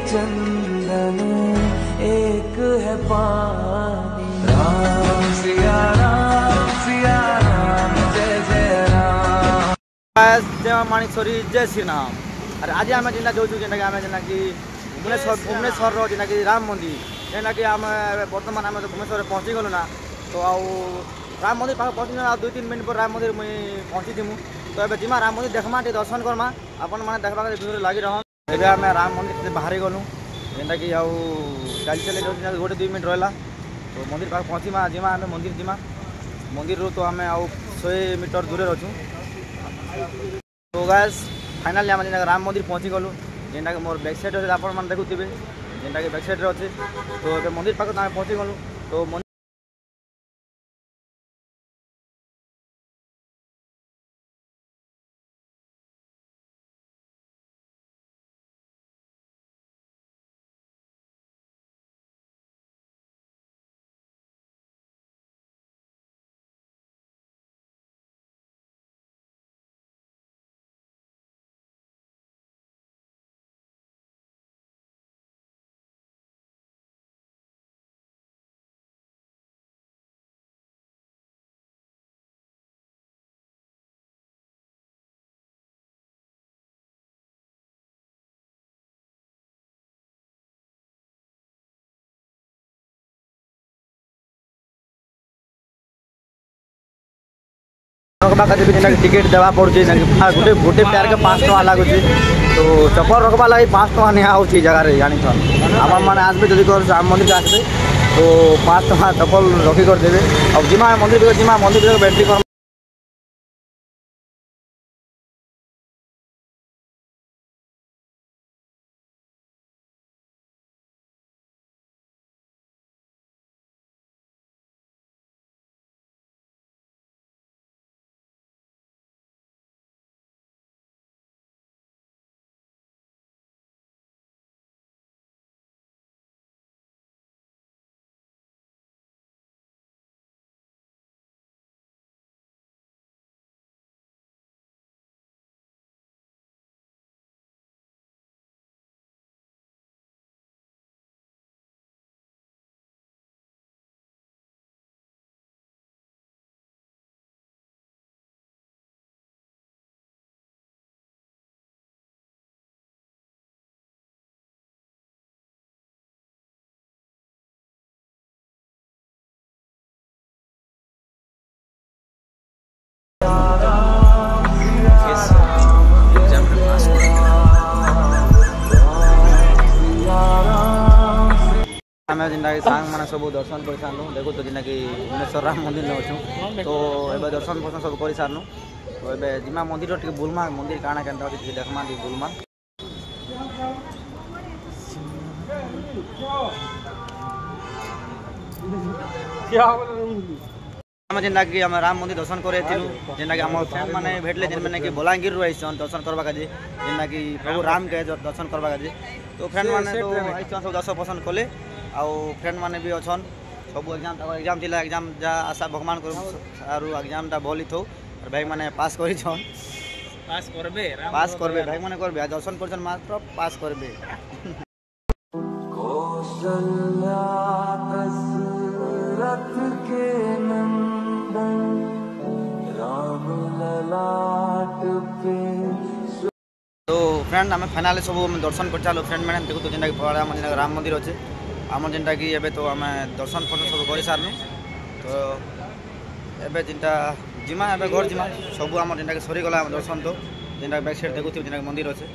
चंदन एक है पानी। राम सिया राम जय जय राम। जय माणिकश्वरी जय श्री राम। अरे आज आम जेना जो जेना आम जेना कि भुवनेश्वर जेना कि राम मंदिर जेना कि आम बर्तमान आम भुवनेश्वर पहुँची गलु ना। तो आउ राम मंदिर पाख पहुँची 2-3 मिनट पर राम मंदिर मुई पहुँची थी। तो ये जिमा राम मंदिर देखमा टे दर्शन करमा अपन मैंने देखा भिडियो लगी रह। एबे आम राम मंदिर से बाहरी गलु जेनटा कि आउ चली चली जाऊँ 1-2 मिनट रहा। तो मंदिर पाख पहुँचीमा जिमा आम मंदिर जिमा मंदिर तो आम आउ 100 मीटर दूर अच्छू। तो गाइस फाइनाली आम जेना राम मंदिर पहुँची गलु जेनटा कि मोर बैक साइड अच्छे आप देखुवे जेनटा कि बैक साइड अच्छे। तो ये मंदिर पाख आम पहुँची गलु। तो रखबा खातिर जेना टिकेट देवा पड़ुचे गोटे गोटे पेयर के 5 टका लगुच। तो चप्पल रखबा लगी 5 टका निया होची जगह रे जानी थन आप माने आसबे जदि कर राम मंदिर के आसबे तो 5 टका चप्पल रखी कर देबे। अब जिमा मंदिर बेंट्री कर आम जेनटा कि सांग मैंने सब दर्शन कर सारू। देखो तो जेना कि भुवनेश्वर राम मंदिर में अच्छू। तो ये दर्शन फर्शन सब कर सारू। तो ये जिमा मंदिर टे बुलमा मंदिर काଣା केनता अच्छे देखमा टे बुलमा। आम जेना कि आम राम मंदिर दर्शन कर जेना कि आम फ्रेंड मैंने भेटले जेन मैंने कि बलांगीर आइसन दर्शन करवा काजे जेना कि प्रभु राम के दर्शन करवा काजे। तो फ्रेंड मैंने तो आइसन सब दर्शन पसंद कले आउ फ्रेंड मैंने भी अच्छन सब एग्जाम थिला एग्जाम जा आशा भगवान को आरु एग्जाम टा भल थो भाई मैंने पास करिछन पास करबे भाई मैंने करबे दर्शन करछन मात्र पास करबे। कौशल्या दशरथ के नंदन राम ललाट पे। तो फ्रेंड आम फाइनाली सब दर्शन कर चालू फ्रेंड मैंने देखो तो जेनटा कि राम मंदिर अच्छे आम जेनटा कि एबे तो आम दर्शन फर्शन सब कर सारू। तो एबे जेनटा जिमा एबे घर जिमा सब आम जेनटा कि सरीगला दर्शन। तो जेनटा बैक साइड देखुथिबे जेनटा मंदिर अच्छे।